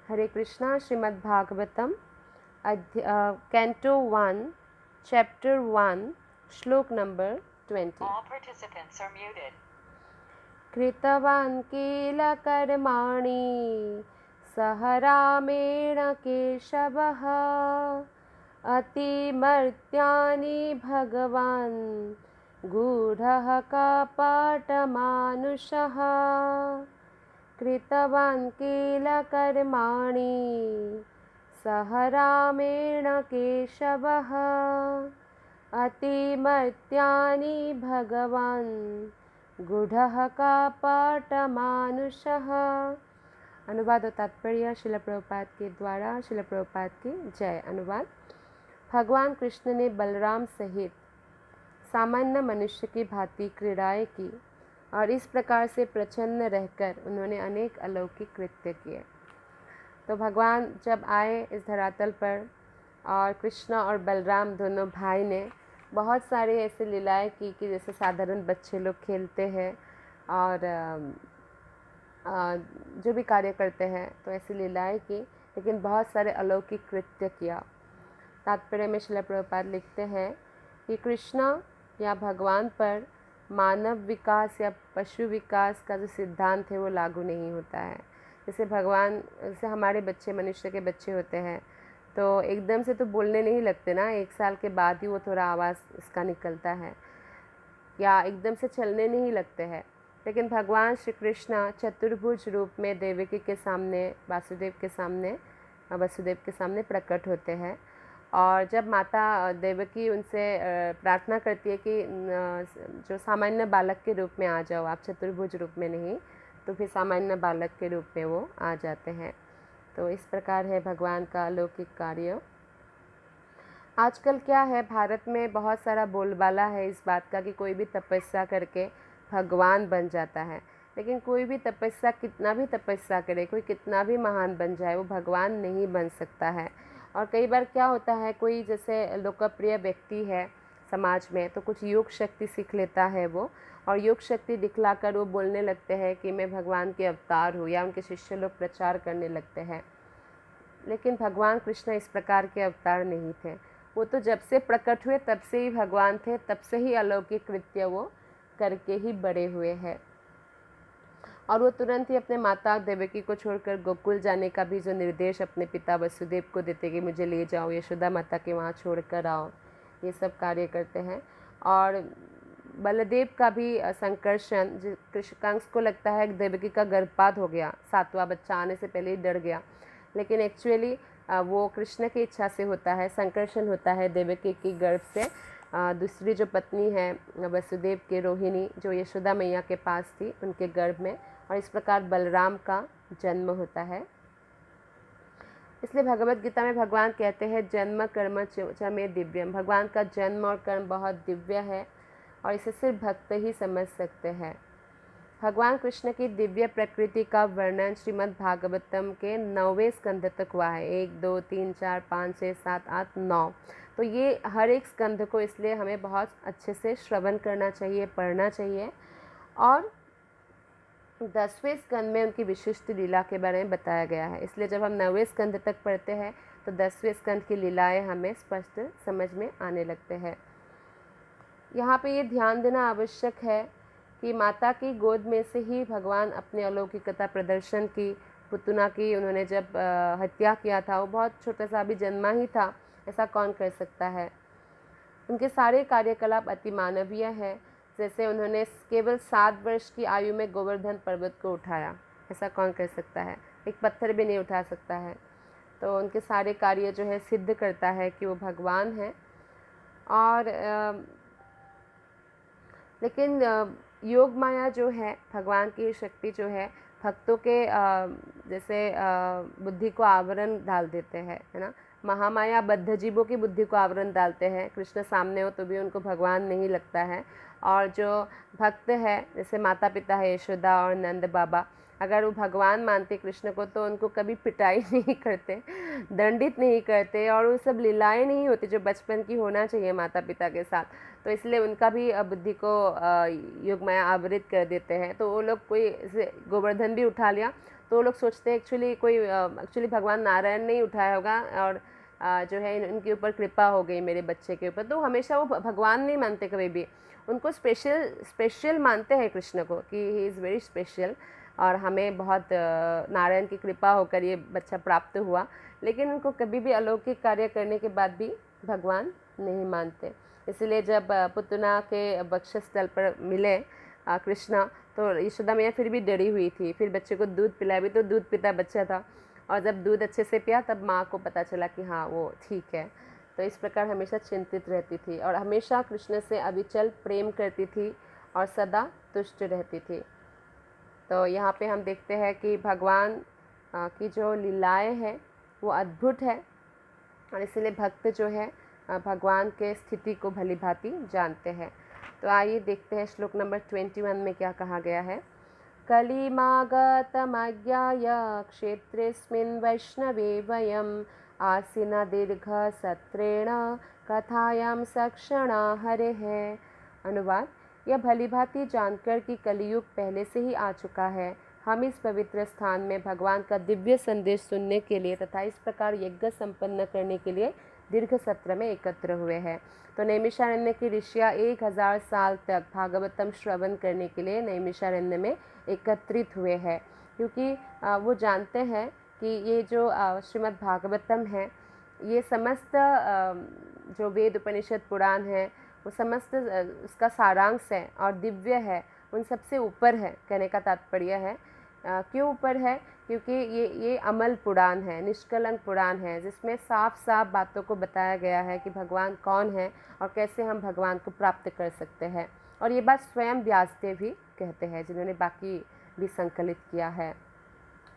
हरे Krishna. Shrimad Bhagavatam canto 1 chapter 1 श्लोक number 20। All participants are muted. कृतवान् किल कर्माणि सह रामेण केशवः अतिमर्त्यानि भगवान् गूढः कपटमानुषः। कृतवान् किल कर्माणि सह रामेण केशवः अतिमर्त्यानि भगवान् गूढ़ः कपटमानुषः। अनुवाद और तात्पर्य श्रील प्रभुपाद के द्वारा। श्रील प्रभुपाद की जय। अनुवाद। भगवान कृष्ण ने बलराम सहित सामान्य मनुष्य की भांति क्रीड़ाएं की और इस प्रकार से प्रसन्न रहकर उन्होंने अनेक अलौकिक कृत्य किए। तो भगवान जब आए इस धरातल पर और कृष्ण और बलराम दोनों भाई ने बहुत सारे ऐसे लीलाएं की कि जैसे साधारण बच्चे लोग खेलते हैं और जो भी कार्य करते हैं तो ऐसी लीलाएं की, लेकिन बहुत सारे अलौकिक कृत्य किया। तात्पर्य में श्रील प्रभुपाद लिखते हैं कि कृष्ण या भगवान पर मानव विकास या पशु विकास का जो सिद्धांत है वो लागू नहीं होता है। जैसे भगवान, जैसे हमारे बच्चे, मनुष्य के बच्चे होते हैं तो एकदम से तो बोलने नहीं लगते ना, 1 साल के बाद ही वो थोड़ा आवाज़ इसका निकलता है, या एकदम से चलने नहीं लगते हैं। लेकिन भगवान श्री कृष्ण चतुर्भुज रूप में देवकी के सामने, वसुदेव के सामने प्रकट होते हैं। और जब माता देवकी उनसे प्रार्थना करती है कि जो सामान्य बालक के रूप में आ जाओ आप, चतुर्भुज रूप में नहीं, तो फिर सामान्य बालक के रूप में वो आ जाते हैं। तो इस प्रकार है भगवान का अलौकिक कार्य। आजकल क्या है, भारत में बहुत सारा बोलबाला है इस बात का कि कोई भी तपस्या करके भगवान बन जाता है। लेकिन कोई भी तपस्या, कितना भी तपस्या करे, कोई कितना भी महान बन जाए, वो भगवान नहीं बन सकता है। और कई बार क्या होता है, कोई जैसे लोकप्रिय व्यक्ति है समाज में तो कुछ योग शक्ति सीख लेता है वो, और योग शक्ति दिखलाकर वो बोलने लगते हैं कि मैं भगवान के अवतार हूँ, या उनके शिष्य लोग प्रचार करने लगते हैं। लेकिन भगवान कृष्ण इस प्रकार के अवतार नहीं थे। वो तो जब से प्रकट हुए तब से ही भगवान थे, तब से ही अलौकिक कृत्य वो करके ही बड़े हुए हैं। और वो तुरंत ही अपने माता देवकी को छोड़कर गोकुल जाने का भी जो निर्देश अपने पिता वसुदेव को देते कि मुझे ले जाओ, यशोदा माता के वहाँ छोड़कर आओ, ये सब कार्य करते हैं। और बलदेव का भी संकर्षण, कंस को लगता है कि देवकी का गर्भपात हो गया, 7वां बच्चा आने से पहले ही डर गया, लेकिन एक्चुअली वो कृष्ण की इच्छा से होता है, संकर्षण होता है देवकी की गर्भ से। दूसरी जो पत्नी है वसुदेव की, रोहिणी, जो यशोदा मैया के पास थी, उनके गर्भ में, और इस प्रकार बलराम का जन्म होता है। इसलिए भगवत गीता में भगवान कहते हैं जन्म कर्म च मे दिव्यम, भगवान का जन्म और कर्म बहुत दिव्य है और इसे सिर्फ भक्त ही समझ सकते हैं। भगवान कृष्ण की दिव्य प्रकृति का वर्णन श्रीमद् भागवतम के 9वें स्कंध तक हुआ है। 1, 2, 3, 4, 5, 6, 7, 8, 9। तो ये हर एक स्कंध को इसलिए हमें बहुत अच्छे से श्रवण करना चाहिए, पढ़ना चाहिए। और 10वें स्कंद में उनकी विशिष्ट लीला के बारे में बताया गया है। इसलिए जब हम 9वें स्कंद तक पढ़ते हैं तो 10वें स्कंद की लीलाएं हमें स्पष्ट समझ में आने लगते हैं। यहाँ पे ये ध्यान देना आवश्यक है कि माता की गोद में से ही भगवान अपने अलौकिकता प्रदर्शन की। पुतना की उन्होंने जब हत्या किया था, वो बहुत छोटा सा भी जन्मा ही था, ऐसा कौन कर सकता है। उनके सारे कार्यकलाप अति मानवीय हैं। जैसे उन्होंने केवल 7 वर्ष की आयु में गोवर्धन पर्वत को उठाया, ऐसा कौन कर सकता है, एक पत्थर भी नहीं उठा सकता है। तो उनके सारे कार्य जो है सिद्ध करता है कि वो भगवान हैं। और लेकिन योग माया जो है, भगवान की शक्ति जो है, भक्तों के जैसे बुद्धि को आवरण डाल देते हैं, है ना। महामाया बद्ध जीवों की बुद्धि को आवरण डालते हैं। कृष्ण सामने हो तो भी उनको भगवान नहीं लगता है। और जो भक्त है, जैसे माता पिता है यशोदा और नंद बाबा, अगर वो भगवान मानते कृष्ण को तो उनको कभी पिटाई नहीं करते, दंडित नहीं करते, और वो सब लीलाएं नहीं होती जो बचपन की होना चाहिए माता पिता के साथ। तो इसलिए उनका भी बुद्धि को योग माया आवृत कर देते हैं। तो वो लोग कोई गोवर्धन भी उठा लिया तो वो लोग सोचते हैं एक्चुअली भगवान नारायण ने ही उठाया होगा और जो है इनके ऊपर कृपा हो गई मेरे बच्चे के ऊपर। तो हमेशा वो भगवान नहीं मानते कभी भी, उनको स्पेशल मानते हैं कृष्ण को कि ही इज़ वेरी स्पेशल और हमें बहुत नारायण की कृपा होकर ये बच्चा प्राप्त हुआ। लेकिन उनको कभी भी अलौकिक कार्य करने के बाद भी भगवान नहीं मानते। इसलिए जब पुतना के वक्षस्थल पर मिले कृष्णा, तो यशोदा मैया फिर भी डरी हुई थी। फिर बच्चे को दूध पिलाया भी तो दूध पीता बच्चा था, और जब दूध अच्छे से पिया तब माँ को पता चला कि हाँ वो ठीक है। तो इस प्रकार हमेशा चिंतित रहती थी और हमेशा कृष्ण से अविचल प्रेम करती थी और सदा तुष्ट रहती थी। तो यहाँ पे हम देखते हैं कि भगवान की जो लीलाएं हैं वो अद्भुत है, और इसलिए भक्त जो है भगवान के स्थिति को भली भांति जानते हैं। तो आइए देखते हैं श्लोक नंबर 21 में क्या कहा गया है। कलिमागतमज्ञाय क्षेत्रेऽस्मिन् वैष्णवे वयम् आसीना दीर्घसत्रेण कथायां सक्षणा हरेः। अनुवाद: यह भलीभांति जानकर कि कलियुग पहले से ही आ चुका है, हम इस पवित्र स्थान में भगवान का दिव्य संदेश सुनने के लिए तथा इस प्रकार यज्ञ संपन्न करने के लिए दीर्घ सत्र में एकत्र हुए हैं। तो नैमिषारण्य की ऋषियाँ 1000 साल तक भागवतम श्रवण करने के लिए नैमिषारण्य में एकत्रित हुए हैं, क्योंकि वो जानते हैं कि ये जो श्रीमद् भागवतम है, ये समस्त जो वेद उपनिषद पुराण है वो समस्त उसका सारांश है और दिव्य है, उन सबसे ऊपर है। कहने का तात्पर्य है क्यों ऊपर है, क्योंकि ये अमल पुराण है, निष्कलंक पुराण है, जिसमें साफ साफ बातों को बताया गया है कि भगवान कौन है और कैसे हम भगवान को प्राप्त कर सकते हैं। और ये बात स्वयं व्यासदेव भी कहते हैं, जिन्होंने बाकी भी संकलित किया है।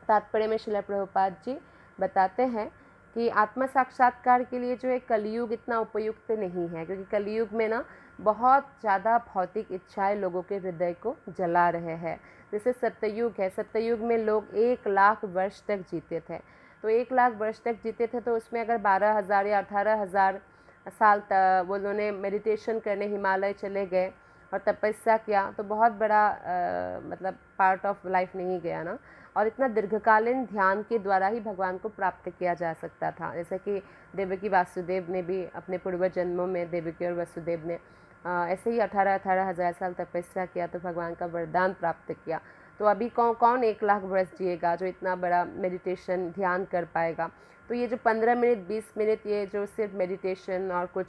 तात्पर्य में श्रील प्रभुपाद जी बताते हैं कि आत्म साक्षात्कार के लिए जो है कलियुग इतना उपयुक्त नहीं है, क्योंकि कलियुग में ना बहुत ज़्यादा भौतिक इच्छाएं लोगों के हृदय को जला रहे हैं। जैसे सत्ययुग है, सत्ययुग में लोग 1 लाख वर्ष तक जीते थे। तो 1 लाख वर्ष तक जीते थे, तो उसमें अगर 12,000 या 18,000 साल तक वो लोगों ने मेडिटेशन करने हिमालय चले गए और तपस्या किया, तो बहुत बड़ा मतलब पार्ट ऑफ लाइफ नहीं गया ना। और इतना दीर्घकालीन ध्यान के द्वारा ही भगवान को प्राप्त किया जा सकता था। जैसे कि देवकी वासुदेव ने भी अपने पूर्व जन्मों में, देवकी और वसुदेव ने ऐसे ही 18-18 हज़ार साल तपस्या किया तो भगवान का वरदान प्राप्त किया। तो अभी कौन 1 लाख वर्ष जिएगा जो इतना बड़ा मेडिटेशन ध्यान कर पाएगा। तो ये जो 15 मिनट 20 मिनट ये जो सिर्फ मेडिटेशन और कुछ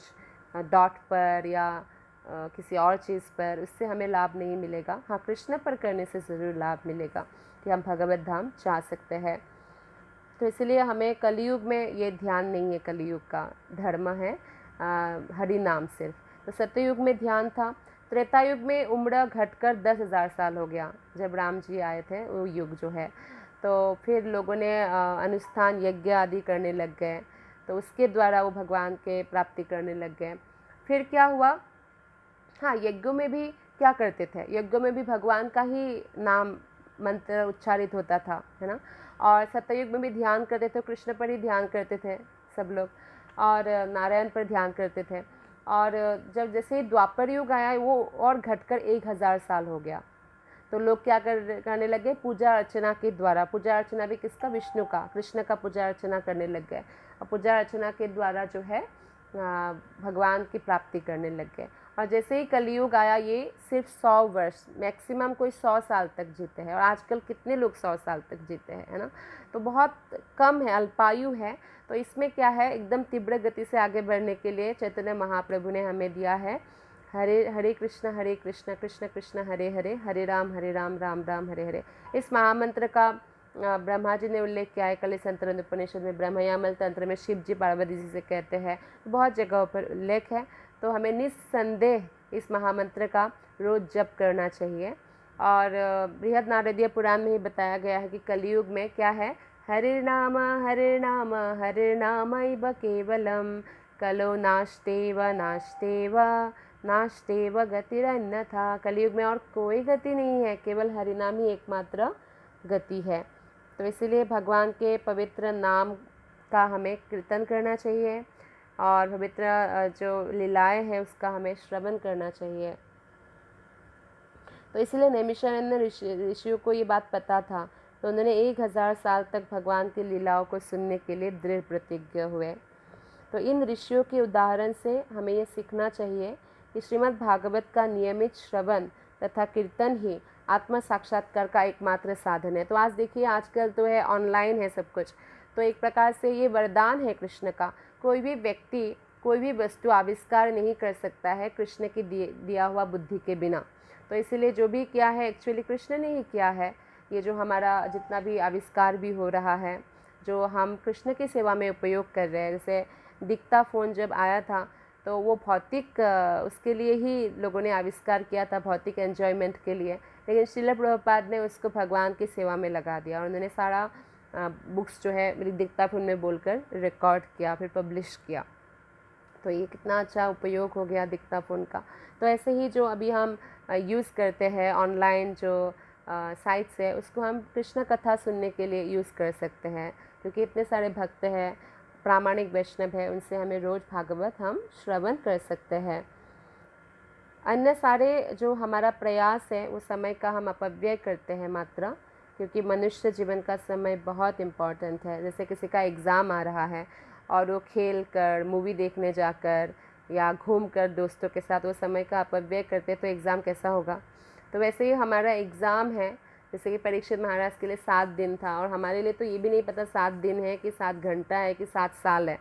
डॉट पर या किसी और चीज़ पर, उससे हमें लाभ नहीं मिलेगा। हाँ, कृष्ण पर करने से ज़रूर लाभ मिलेगा कि हम भगवत धाम जा सकते हैं। तो इसलिए हमें कलियुग में ये ध्यान नहीं है, कलियुग का धर्म है हरि नाम सिर्फ। तो सत्ययुग में ध्यान था। त्रेता युग में उम्र घटकर 10,000 साल हो गया, जब राम जी आए थे वो युग जो है। तो फिर लोगों ने अनुष्ठान यज्ञ आदि करने लग गए, तो उसके द्वारा वो भगवान के प्राप्ति करने लग गए। फिर क्या हुआ, हाँ, यज्ञों में भी क्या करते थे, यज्ञों में भी भगवान का ही नाम मंत्र उच्चारित होता था, है ना। और सत्ययुग में भी ध्यान करते थे, कृष्ण पर ही ध्यान करते थे सब लोग, और नारायण पर ध्यान करते थे। और जब जैसे ही द्वापर युग आया, वो और घटकर 1000 साल हो गया। तो लोग क्या करने लगे, पूजा अर्चना के द्वारा, पूजा अर्चना भी किसका, विष्णु का, कृष्ण का पूजा अर्चना करने लग गए। और पूजा अर्चना के द्वारा जो है भगवान की प्राप्ति करने लग गए। और जैसे ही कलियुग आया, ये सिर्फ 100 वर्ष, मैक्सिमम कोई 100 साल तक जीते हैं। और आजकल कितने लोग 100 साल तक जीते हैं, है ना। तो बहुत कम है, अल्पायु है। तो इसमें क्या है, एकदम तीव्र गति से आगे बढ़ने के लिए चैतन्य महाप्रभु ने हमें दिया है हरे हरे कृष्ण कृष्ण कृष्ण हरे हरे, हरे राम राम राम हरे हरे। इस महामंत्र का ब्रह्मा जी ने उल्लेख किया है कलिस तंत्र उपनिषद में, ब्रह्मयामल तंत्र में शिव जी पार्वती जी से कहते हैं, बहुत जगहों पर उल्लेख है। तो हमें निस्संदेह इस महामंत्र का रोज जप करना चाहिए। और बृहद नारदीय पुराण में ही बताया गया है कि कलियुग में क्या है, हरे नाम हरे नामैव केवलम, कलो नास्तेव गतिरन्यथा। कलियुग में और कोई गति नहीं है, केवल हरिनाम ही एकमात्र गति है। तो इसलिए भगवान के पवित्र नाम का हमें कीर्तन करना चाहिए और पवित्र जो लीलाएं हैं उसका हमें श्रवण करना चाहिए। तो इसलिए नैमिषारण्य ऋषियों को ये बात पता था तो उन्होंने 1000 साल तक भगवान की लीलाओं को सुनने के लिए दृढ़ प्रतिज्ञ हुए। तो इन ऋषियों के उदाहरण से हमें ये सीखना चाहिए कि श्रीमद् भागवत का नियमित श्रवण तथा कीर्तन ही आत्म साक्षात्कार का एकमात्र साधन है। तो आज देखिए, आजकल तो है ऑनलाइन है सब कुछ, तो एक प्रकार से ये वरदान है कृष्ण का। कोई भी व्यक्ति कोई भी वस्तु आविष्कार नहीं कर सकता है कृष्ण की दिया हुआ बुद्धि के बिना। तो इसीलिए जो भी किया है एक्चुअली कृष्ण ने ही किया है। ये जो हमारा जितना भी आविष्कार भी हो रहा है, जो हम कृष्ण की सेवा में उपयोग कर रहे हैं, जैसे दिखता फ़ोन जब आया था तो वो भौतिक उसके लिए ही लोगों ने आविष्कार किया था, भौतिक एन्जॉयमेंट के लिए। लेकिन श्रील प्रभुपाद ने उसको भगवान की सेवा में लगा दिया और उन्होंने सारा बुक्स जो है मेरी दिखता फ़ोन में बोलकर रिकॉर्ड किया, फिर पब्लिश किया। तो ये कितना अच्छा उपयोग हो गया दिखता फ़ोन का। तो ऐसे ही जो अभी हम यूज़ करते हैं ऑनलाइन जो साइट्स है, उसको हम कृष्ण कथा सुनने के लिए यूज़ कर सकते हैं, क्योंकि इतने सारे भक्त हैं, प्रामाणिक वैष्णव है, उनसे हमें रोज़ भागवत हम श्रवण कर सकते हैं। अन्य सारे जो हमारा प्रयास है वो समय का हम अपव्यय करते हैं मात्र, क्योंकि मनुष्य जीवन का समय बहुत इम्पॉर्टेंट है। जैसे किसी का एग्ज़ाम आ रहा है और वो खेल कर, मूवी देखने जाकर या घूम कर दोस्तों के साथ वो समय का अपव्यय करते, तो एग्ज़ाम कैसा होगा। तो वैसे ही हमारा एग्ज़ाम है, जैसे कि परीक्षित महाराज के लिए 7 दिन था, और हमारे लिए तो ये भी नहीं पता 7 दिन है कि 7 घंटा है कि 7 साल है।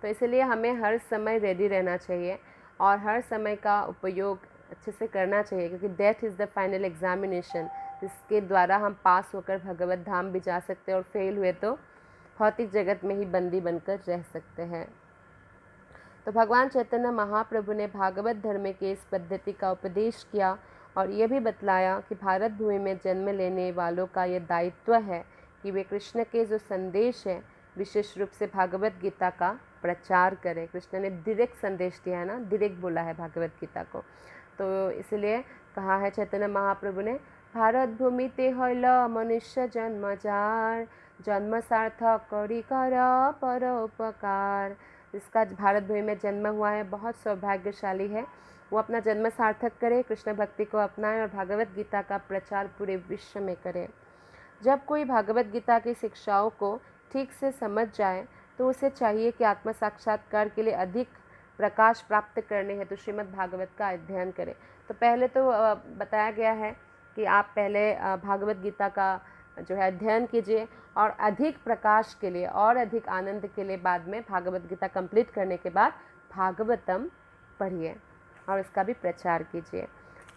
तो इसलिए हमें हर समय रेडी रहना चाहिए और हर समय का उपयोग अच्छे से करना चाहिए, क्योंकि that is the final examination, जिसके द्वारा हम पास होकर भगवत धाम भी जा सकते हैं, और फेल हुए तो भौतिक जगत में ही बंदी बनकर रह सकते हैं। तो भगवान चैतन्य महाप्रभु ने भागवत धर्म के इस पद्धति का उपदेश किया और ये भी बतलाया कि भारत भूमि में जन्म लेने वालों का यह दायित्व है कि वे कृष्ण के जो संदेश है, विशेष रूप से भागवत गीता का प्रचार करें। कृष्ण ने डायरेक्ट संदेश दिया है ना, डायरेक्ट बोला है भागवत गीता को। तो इसलिए कहा है चैतन्य महाप्रभु ने, भारत भूमि ते हईल मनुष्य जन्म जार, जन्म सार्थक करी कर परोपकार। जिसका भारत भूमि में जन्म हुआ है बहुत सौभाग्यशाली है, वो अपना जन्म सार्थक करे, कृष्ण भक्ति को अपनाए और भागवत गीता का प्रचार पूरे विश्व में करे। जब कोई भागवत गीता की शिक्षाओं को ठीक से समझ जाए तो उसे चाहिए कि आत्म साक्षात्कार के लिए अधिक प्रकाश प्राप्त करने हेतु श्रीमद् भागवत का अध्ययन करें। तो पहले तो बताया गया है कि आप पहले भागवत गीता का जो है अध्ययन कीजिए, और अधिक प्रकाश के लिए और अधिक आनंद के लिए बाद में भागवत गीता कंप्लीट करने के बाद भागवतम पढ़िए और इसका भी प्रचार कीजिए।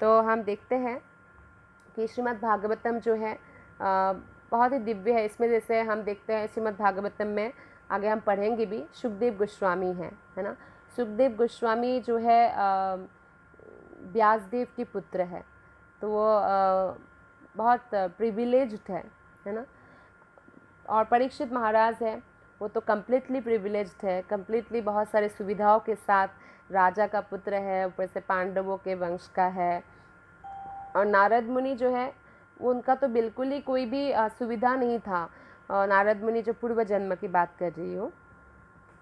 तो हम देखते हैं कि श्रीमद् भागवतम जो है बहुत ही दिव्य है। इसमें जैसे हम देखते हैं श्रीमद् भागवतम में आगे हम पढ़ेंगे भी, सुखदेव गोस्वामी है ना। सुखदेव गोस्वामी जो है व्यासदेव के पुत्र है, तो वो बहुत प्रिविलेज्ड है ना। और परीक्षित महाराज है, वो तो कम्प्लीटली प्रिविलेज्ड है, कम्प्लीटली बहुत सारे सुविधाओं के साथ राजा का पुत्र है, ऊपर से पांडवों के वंश का है। और नारद मुनि जो है वो उनका तो बिल्कुल ही कोई भी सुविधा नहीं था। नारद मुनि जो पूर्व जन्म की बात कर रही हो,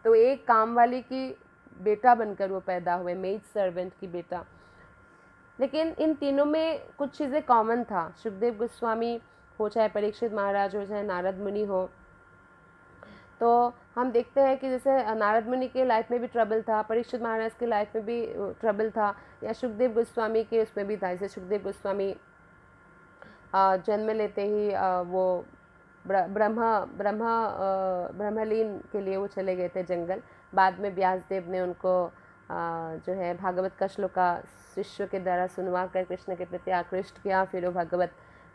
तो एक कामवाली की बेटा बनकर वो पैदा हुए, मेड सर्वेंट की बेटा। लेकिन इन तीनों में कुछ चीज़ें कॉमन था, सुखदेव गोस्वामी हो चाहे परीक्षित महाराज हो चाहे नारद मुनि हो। तो हम देखते हैं कि जैसे नारद मुनि के लाइफ में भी ट्रबल था, परीक्षित महाराज के लाइफ में भी ट्रबल था, या सुखदेव गोस्वामी के उसमें भी था। जैसे सुखदेव गोस्वामी जन्म लेते ही वो ब्रह्मलीन के लिए वो चले गए थे जंगल। बाद में व्यासदेव ने उनको जो है भागवत का श्लोका शिष्यों के द्वारा सुनवा कर कृष्ण के प्रति आकृष्ट किया, फिर वो भागवत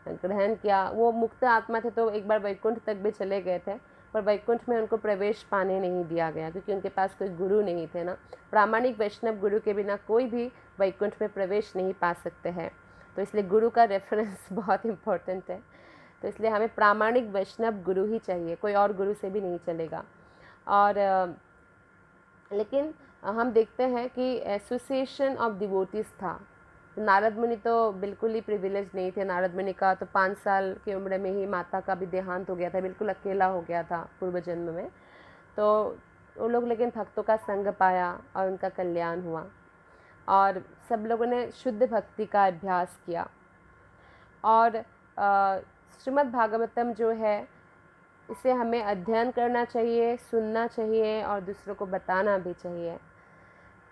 ग्रहण किया। वो मुक्त आत्मा थे, तो एक बार वैकुंठ तक भी चले गए थे, पर वैकुंठ में उनको प्रवेश पाने नहीं दिया गया, क्योंकि उनके पास कोई गुरु नहीं थे ना। प्रामाणिक वैष्णव गुरु के बिना कोई भी वैकुंठ में प्रवेश नहीं पा सकते हैं। तो इसलिए गुरु का रेफरेंस बहुत इम्पोर्टेंट है। तो इसलिए हमें प्रामाणिक वैष्णव गुरु ही चाहिए, कोई और गुरु से भी नहीं चलेगा। और लेकिन हम देखते हैं कि एसोसिएशन ऑफ डिवोटीज था। नारद मुनि तो बिल्कुल ही प्रिविलेज नहीं थे। नारद मुनि का तो 5 साल की उम्र में ही माता का भी देहांत हो गया था, बिल्कुल अकेला हो गया था पूर्व जन्म में। तो वो लोग लेकिन भक्तों का संग पाया और उनका कल्याण हुआ, और सब लोगों ने शुद्ध भक्ति का अभ्यास किया। और श्रीमद् भागवतम जो है इसे हमें अध्ययन करना चाहिए, सुनना चाहिए और दूसरों को बताना भी चाहिए।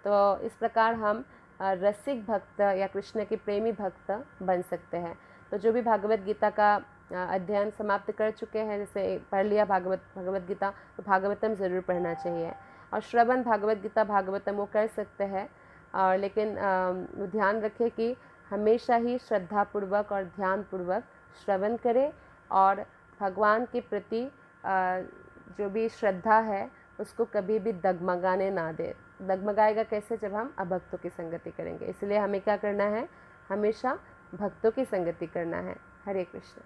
तो इस प्रकार हम रसिक भक्त या कृष्ण के प्रेमी भक्त बन सकते हैं। तो जो भी भागवत गीता का अध्ययन समाप्त कर चुके हैं, जैसे पढ़ लिया भगवत गीता, तो भागवतम ज़रूर पढ़ना चाहिए। और श्रवण भगवत गीता भागवतम वो कर सकते हैं, और लेकिन ध्यान रखें कि हमेशा ही श्रद्धापूर्वक और ध्यानपूर्वक श्रवण करें और भगवान के प्रति जो भी श्रद्धा है उसको कभी भी डगमगाने ना दे। डगमगाएगा कैसे? जब हम अभक्तों की संगति करेंगे। इसलिए हमें क्या करना है? हमेशा भक्तों की संगति करना है। हरे कृष्ण।